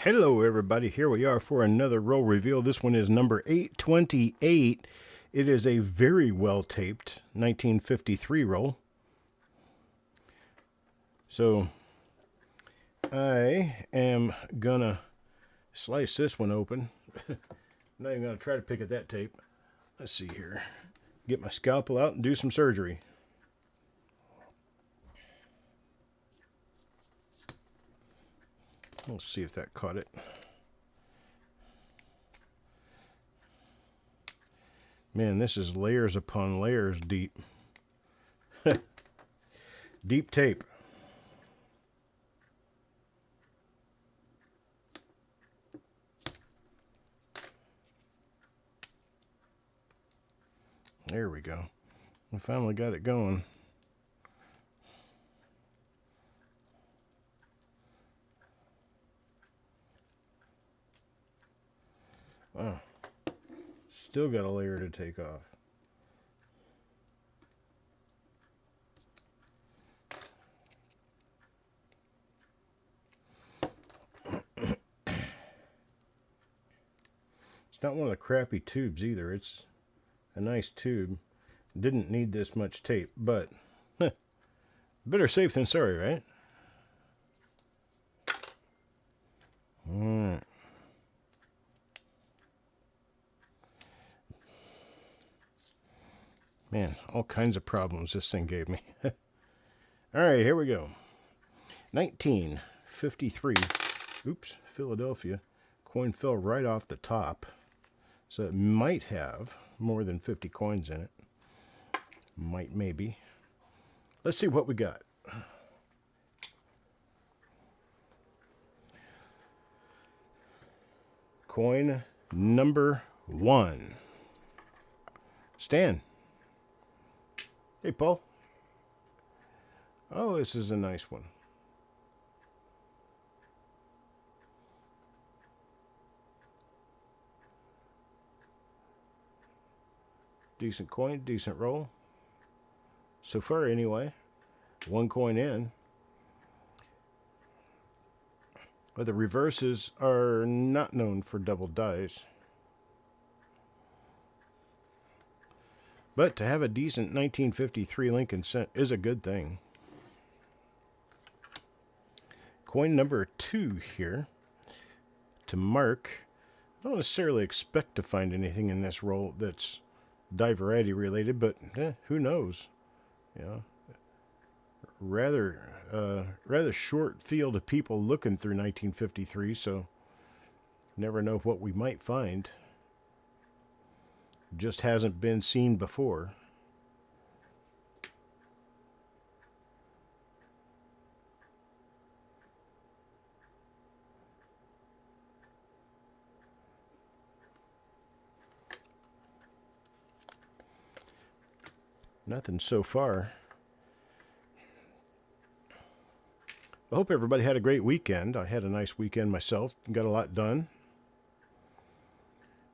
Hello everybody, here we are for another roll reveal. This one is number 828. It is a very well taped 1953 roll. So I am gonna slice this one open. I'm not even gonna try to pick at that tape. Let's see here. Get my scalpel out and do some surgery. We'll see if that caught it. Man, this is layers upon layers deep. Deep tape. There we go. We finally got it going. Wow. Still got a layer to take off. It's not one of the crappy tubes either. It's a nice tube. Didn't need this much tape, but better safe than sorry, right? Alright. Man, all kinds of problems this thing gave me. Alright, here we go. 1953. Oops, Philadelphia. Coin fell right off the top. So it might have more than 50 coins in it. Might, maybe. Let's see what we got. Coin number 1. Stan. Hey, Paul. Oh, this is a nice one. Decent coin, decent roll. So far, anyway. 1 coin in. But the reverses are not known for double dice. But to have a decent 1953 Lincoln cent is a good thing. Coin number 2 here. To Mark. I don't necessarily expect to find anything in this roll that's die variety related, but who knows? Yeah, rather short field of people looking through 1953, so never know what we might find. Just hasn't been seen before. Nothing so far. I hope everybody had a great weekend. I had a nice weekend myself. Got a lot done.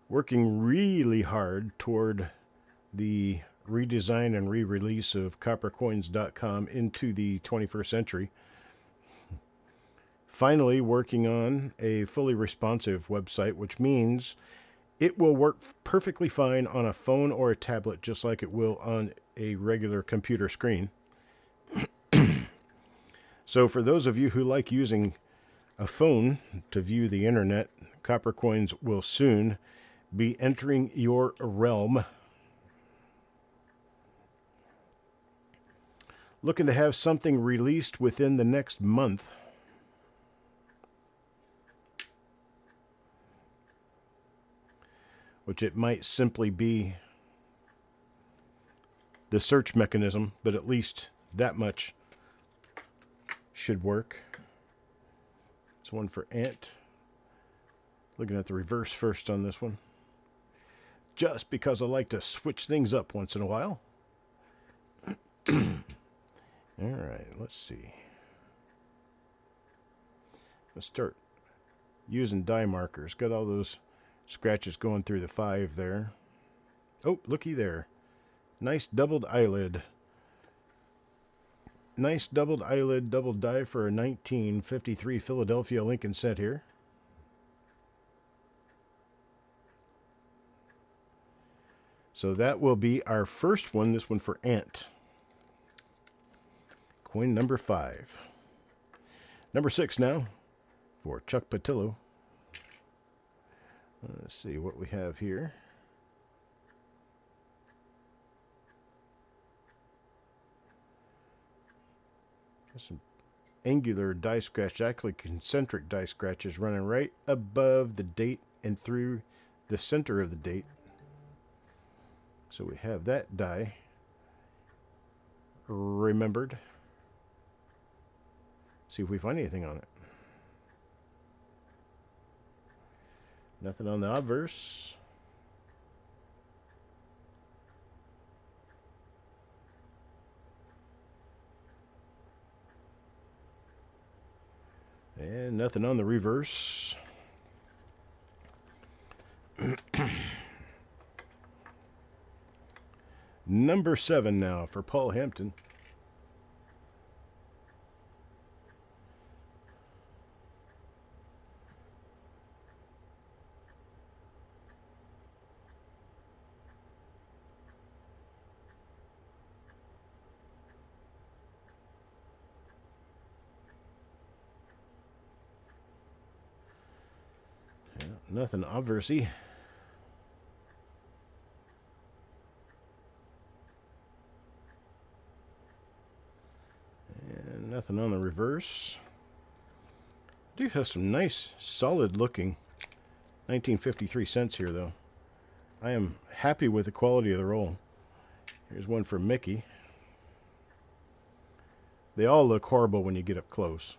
Working really hard toward the redesign and re-release of coppercoins.com into the 21st century. Finally working on a fully responsive website, which means it will work perfectly fine on a phone or a tablet, just like it will on a regular computer screen. So for those of you who like using a phone to view the internet, Copper Coins will soon be entering your realm. Looking to have something released within the next month. Which it might simply be the search mechanism, but at least that much should work. It's one for Ant. Looking at the reverse first on this one. Just because I like to switch things up once in a while. Alright, let's see. Let's start using die markers. Got all those scratches going through the 5 there. Oh, looky there. Nice doubled eyelid. Nice doubled eyelid, double die for a 1953 Philadelphia Lincoln cent here. So that will be our first one, this one for Ant. Coin number 5. Number 6 now for Chuck Patillo. Let's see what we have here. Some angular die scratch, actually concentric die scratches running right above the date and through the center of the date. So we have that die remembered. See if we find anything on it. Nothing on the obverse. And nothing on the reverse. Number 7 now for Paul Hampton. Yeah, nothing obversey. Nothing on the reverse. Do have some nice, solid looking 1953 cents here, though. I am happy with the quality of the roll. Here's one for Mickey. They all look horrible when you get up close.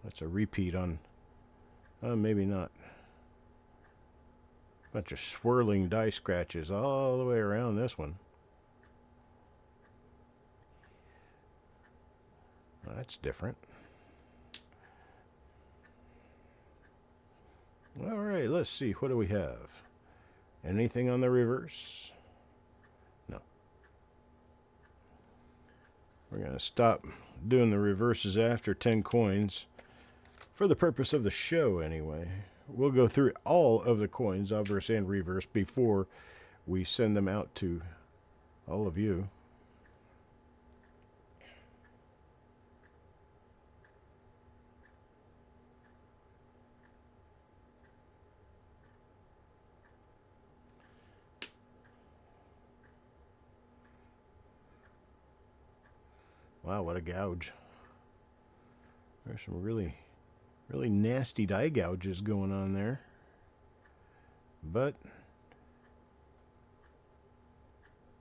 That's a repeat on... maybe not. Bunch of swirling die scratches all the way around this one. Well, that's different. All right, let's see. What do we have? Anything on the reverse? No. We're going to stop doing the reverses after 10 coins for the purpose of the show anyway. We'll go through all of the coins, obverse and reverse, before we send them out to all of you. Wow, what a gouge. There's some really nasty die gouges going on there. But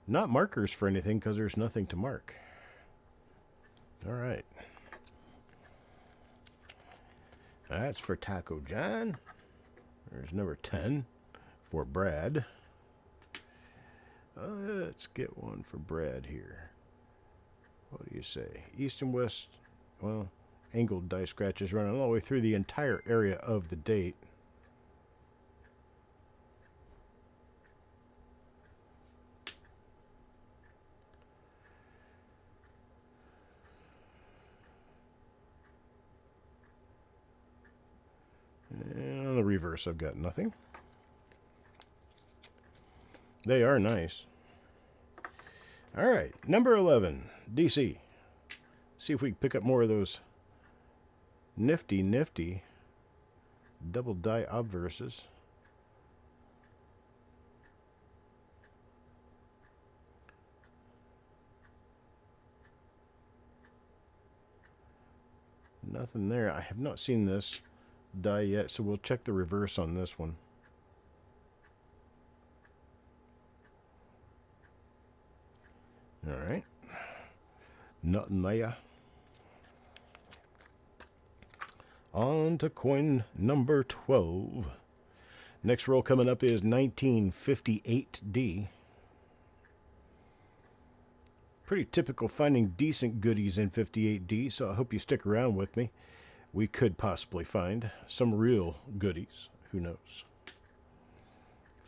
not markers for anything because there's nothing to mark. All right. That's for Taco John. There's number 10 for Brad. Let's get one for Brad here. What do you say? East and west, well, angled die scratches running all the way through the entire area of the date. And on the reverse, I've got nothing. They are nice. All right, number 11, DC. See if we can pick up more of those nifty double die obverses. Nothing there. I have not seen this die yet, so we'll check the reverse on this one. All right. Nothing there. On to coin number 12. Next roll coming up is 1958D. Pretty typical finding decent goodies in 58D, so I hope you stick around with me. We could possibly find some real goodies. Who knows?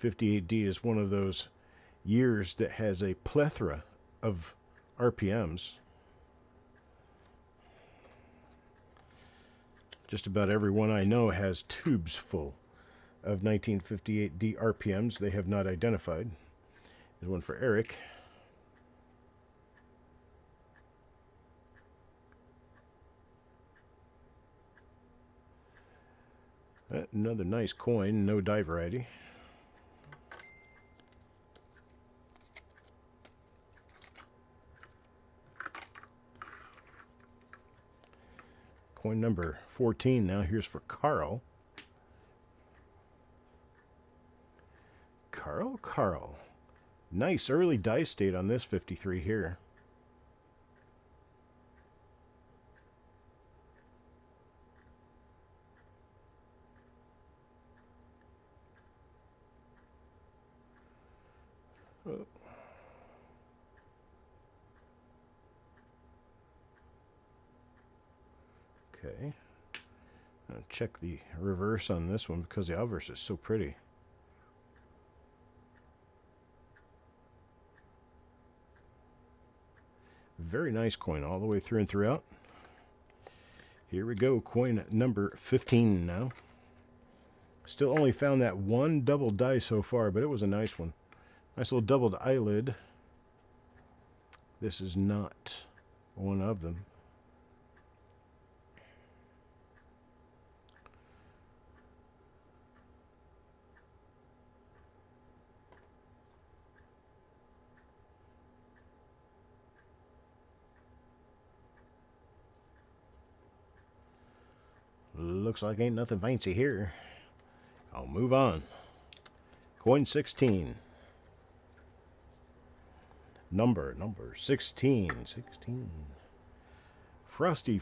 58D is one of those years that has a plethora of RPMs. Just about everyone I know has tubes full of 1958 D RPMs they have not identified. There's one for Eric. Another nice coin, no die variety. Coin number 14 now. Here's for Carl. Carl. Nice early die state on this 53 here. Okay. I'll check the reverse on this one because the obverse is so pretty. Very nice coin all the way through and throughout. Here we go, coin number 15 now. Still only found that one double die so far, but it was a nice one. Nice little doubled eyelid. This is not one of them. Looks like ain't nothing fancy here. I'll move on. Coin 16. Number 16. 16. Frosty.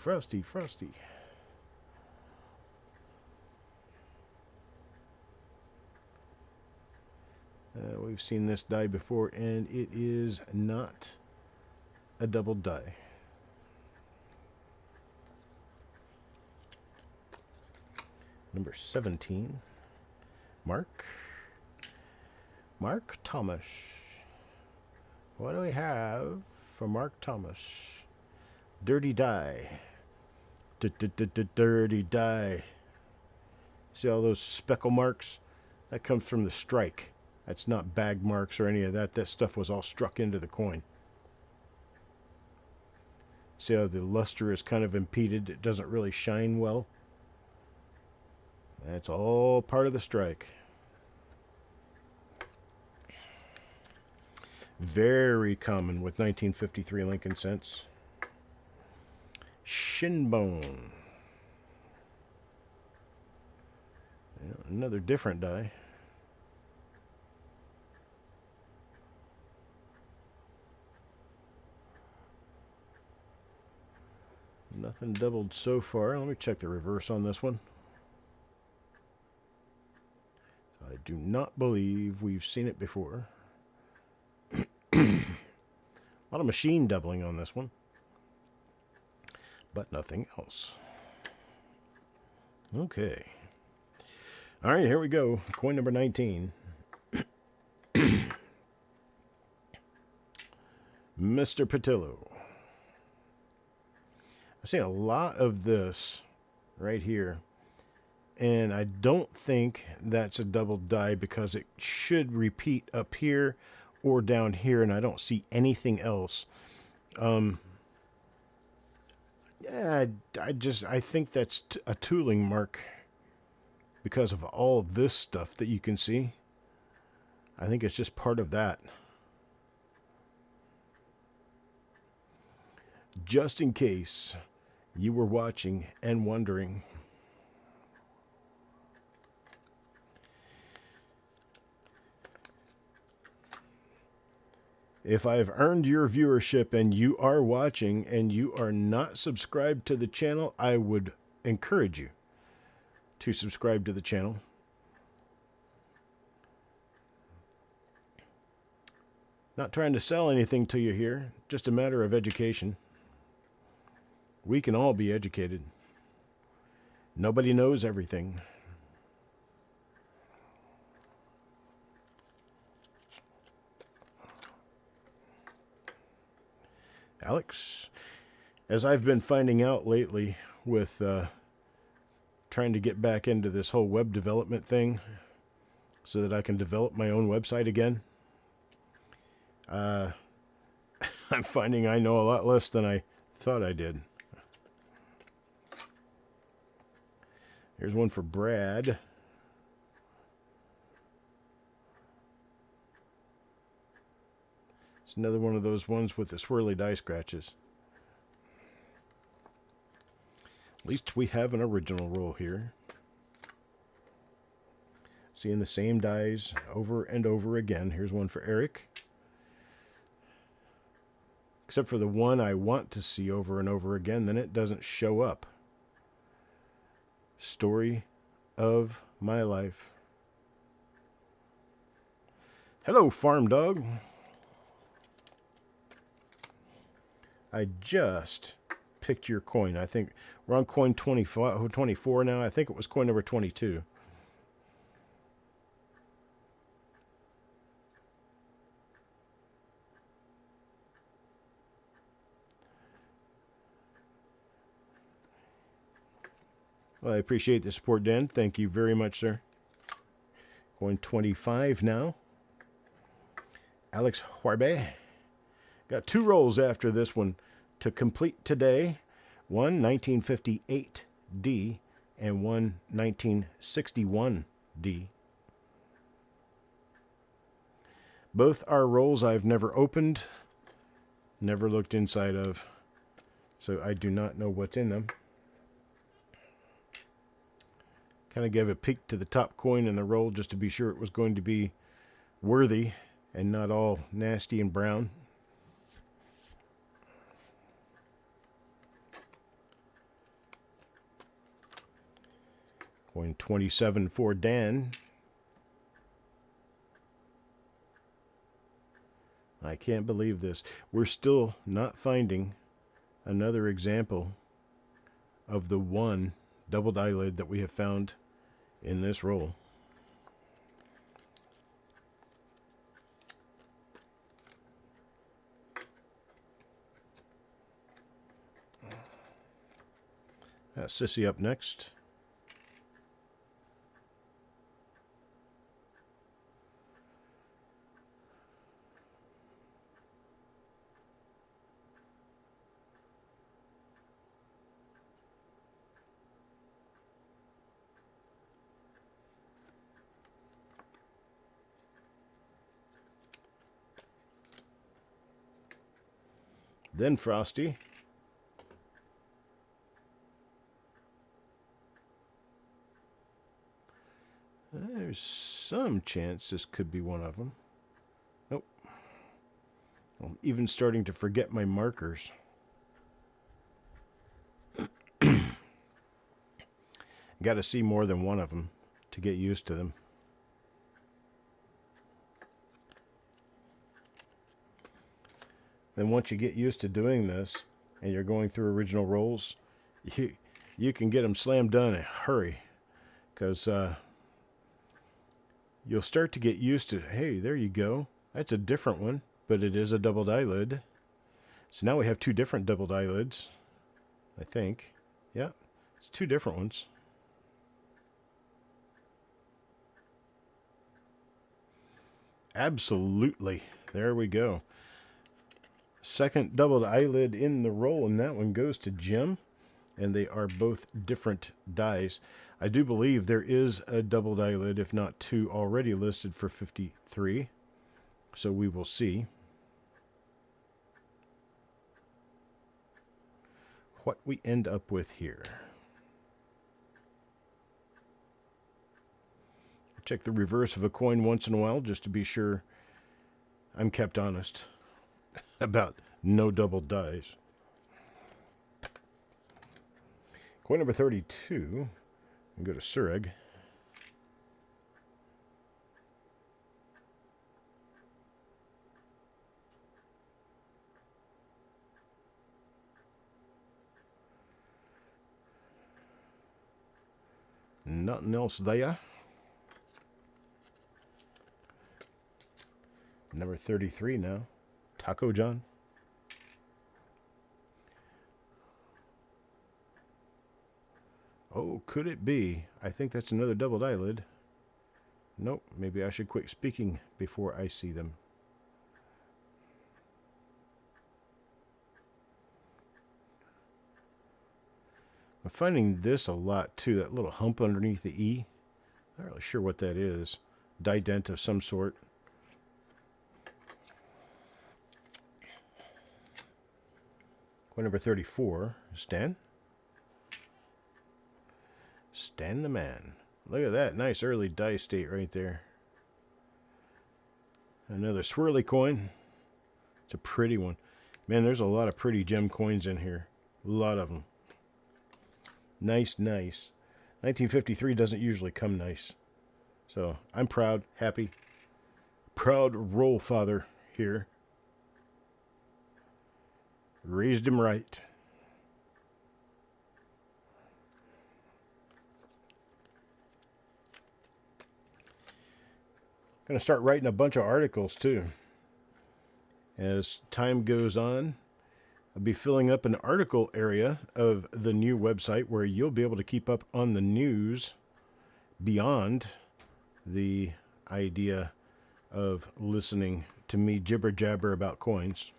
We've seen this die before, and it is not a double die. Number 17. Mark Thomas. What do we have for Mark Thomas? Dirty die. Dirty die. See all those speckle marks? That comes from the strike. That's not bag marks or any of that. That stuff was all struck into the coin. See how the luster is kind of impeded? It doesn't really shine well. That's all part of the strike. Very common with 1953 Lincoln cents. Shinbone. Yeah, another different die. Nothing doubled so far. Let me check the reverse on this one. I do not believe we've seen it before. A lot of machine doubling on this one, but nothing else. Okay. All right, here we go. Coin number 19. Mr. Patillo. I've seen a lot of this right here. And I don't think that's a double die because it should repeat up here or down here, and I don't see anything else. Yeah, I think that's a tooling mark because of all this stuff that you can see. I think it's just part of that. Just in case you were watching and wondering. If I've earned your viewership and you are watching and you are not subscribed to the channel, I would encourage you to subscribe to the channel. Not trying to sell anything to you here, just a matter of education. We can all be educated. Nobody knows everything. Alex, as I've been finding out lately with trying to get back into this whole web development thing so that I can develop my own website again. I'm finding I know a lot less than I thought I did. Here's one for Brad. It's another one of those ones with the swirly die scratches. At least we have an original roll here. Seeing the same dies over and over again. Here's one for Eric. Except for the one I want to see over and over again, then it doesn't show up. Story of my life. Hello, Farm Dog. I just picked your coin. I think we're on coin 24 now. I think it was coin number 22. Well, I appreciate the support, Dan. Thank you very much, sir. Coin 25 now. Alex Huarbe. Got 2 rolls after this one to complete today. One 1958D and one 1961D. Both are rolls I've never opened, never looked inside of, so I do not know what's in them. Kind of gave a peek to the top coin in the roll just to be sure it was going to be worthy and not all nasty and brown. Coin 27 for Dan. I can't believe this. We're still not finding another example of the one doubled eyelid that we have found in this roll. Sissy up next. Then Frosty. There's some chance this could be one of them. Nope. I'm even starting to forget my markers. Got to see more than one of them to get used to them. Then once you get used to doing this and you're going through original rolls, you can get them slam done in a hurry, because you'll start to get used to, hey, there you go. That's a different one, but it is a doubled eyelid. So now we have 2 different doubled eyelids, I think. Yeah, it's 2 different ones. Absolutely. There we go. Second doubled eyelid in the roll, and that one goes to Jim. And they are both different dies. I do believe there is a doubled eyelid, if not 2, already listed for 53. So we will see what we end up with here. Check the reverse of a coin once in a while just to be sure I'm kept honest about no double dies. Coin number 32. And go to Sureg. Nothing else there. Number 33 now. Taco John. Oh, could it be? I think that's another doubled eyelid. Nope, maybe I should quit speaking before I see them. I'm finding this a lot too, that little hump underneath the E. Not really sure what that is. Dident of some sort. Coin number 34, Stan. Stan the man. Look at that, nice early die state right there. Another swirly coin. It's a pretty one. Man, there's a lot of pretty gem coins in here. A lot of them. Nice, nice. 1953 doesn't usually come nice. So I'm proud, happy. Proud roll father here. Raised him right. Going to start writing a bunch of articles too. As time goes on, I'll be filling up an article area of the new website where you'll be able to keep up on the news beyond the idea of listening to me jibber jabber about coins.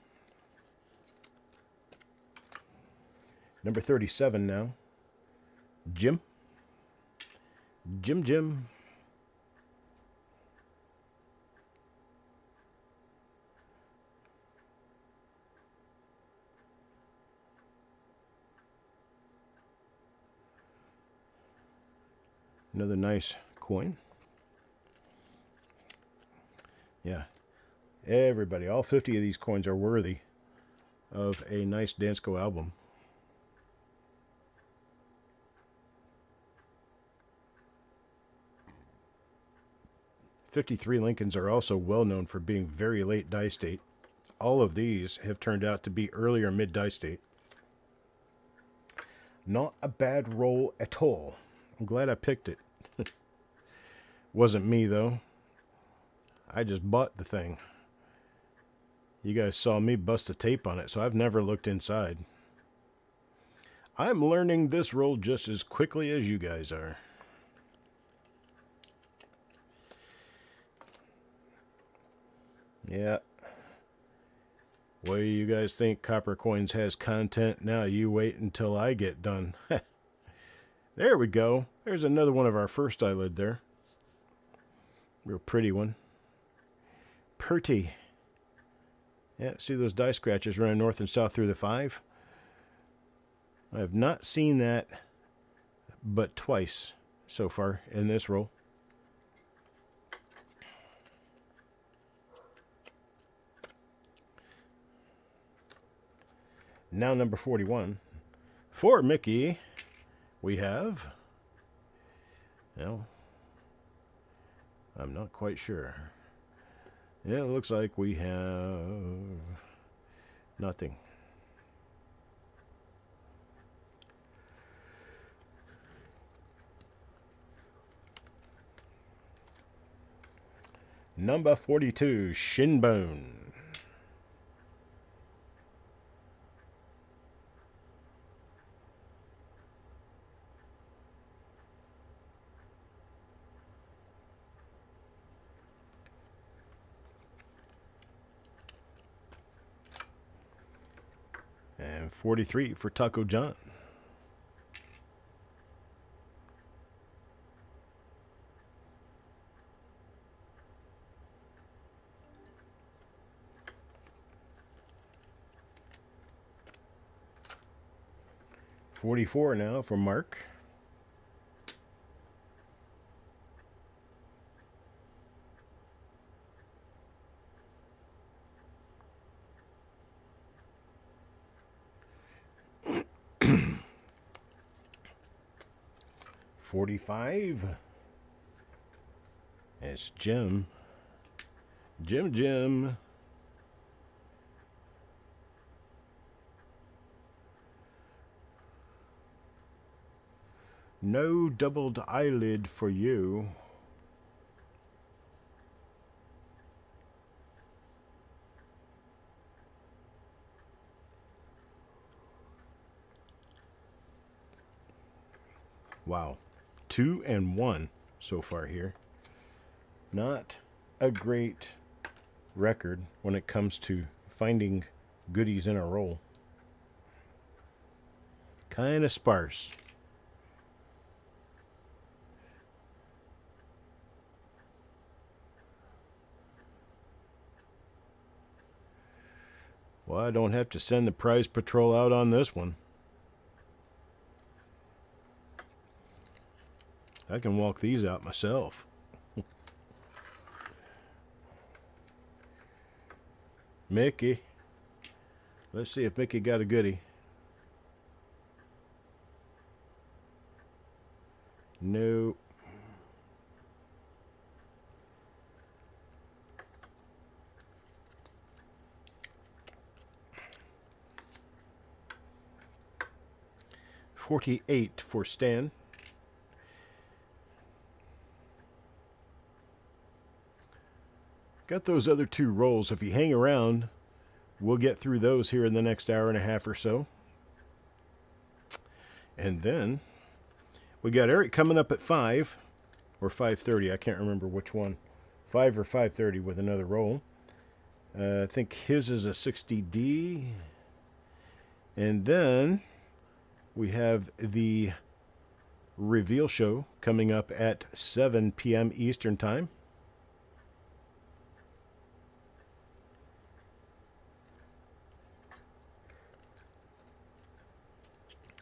Number 37 now. Jim. Jim. Another nice coin. Yeah. Everybody, all 50 of these coins are worthy of a nice Dansko album. '53 Lincolns are also well known for being very late die state. All of these have turned out to be earlier mid die state. Not a bad roll at all. I'm glad I picked it. Wasn't me, though. I just bought the thing. You guys saw me bust the tape on it, so I've never looked inside. I'm learning this roll just as quickly as you guys are. Yeah. What do you guys think Copper Coins has content? Now you wait until I get done. There we go. There's another one of our first eyelid there. Real pretty one. Pretty. Yeah, see those die scratches running north and south through the 5? I have not seen that but twice so far in this roll. Now number 41. For Mickey, we have... Well, I'm not quite sure. Yeah, it looks like we have nothing. Number 42, Shinbone. And 43 for Taco John. $44 now for Mark. $45. It's Jim. Jim. No doubled eyelid for you. Wow. 2 and 1 so far here. Not a great record when it comes to finding goodies in a roll. Kind of sparse. Well, I don't have to send the prize patrol out on this one. I can walk these out myself. Mickey. Let's see if Mickey got a goodie. No. $48 for Stan. Got those other 2 rolls. If you hang around, we'll get through those here in the next hour and a half or so. And then we got Eric coming up at 5 or 5:30. I can't remember which one. 5 or 5:30 with another roll. I think his is a 60D. And then we have the reveal show coming up at 7 p.m. Eastern Time.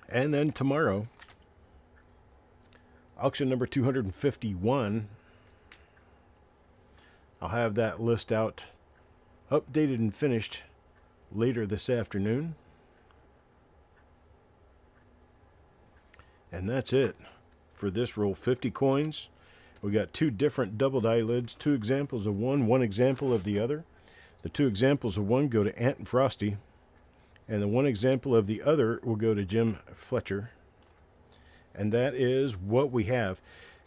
And then tomorrow, auction number 251. I'll have that list out, updated and finished later this afternoon. And that's it for this roll. 50 coins. We got 2 different double die lids, 2 examples of one example of the other. The 2 examples of one go to Ant and Frosty, and the 1 example of the other will go to Jim Fletcher. And that is what we have.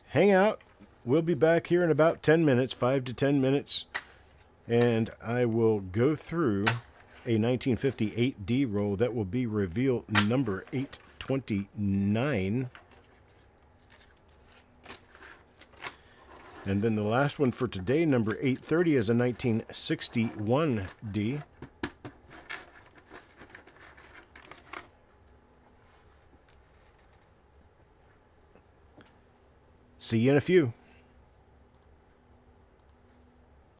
Hang out. We'll be back here in about 10 minutes, 5 to 10 minutes, and I will go through a 1958D roll that will be reveal number 829. And then the last one for today, number 830, is a 1961D. See you in a few.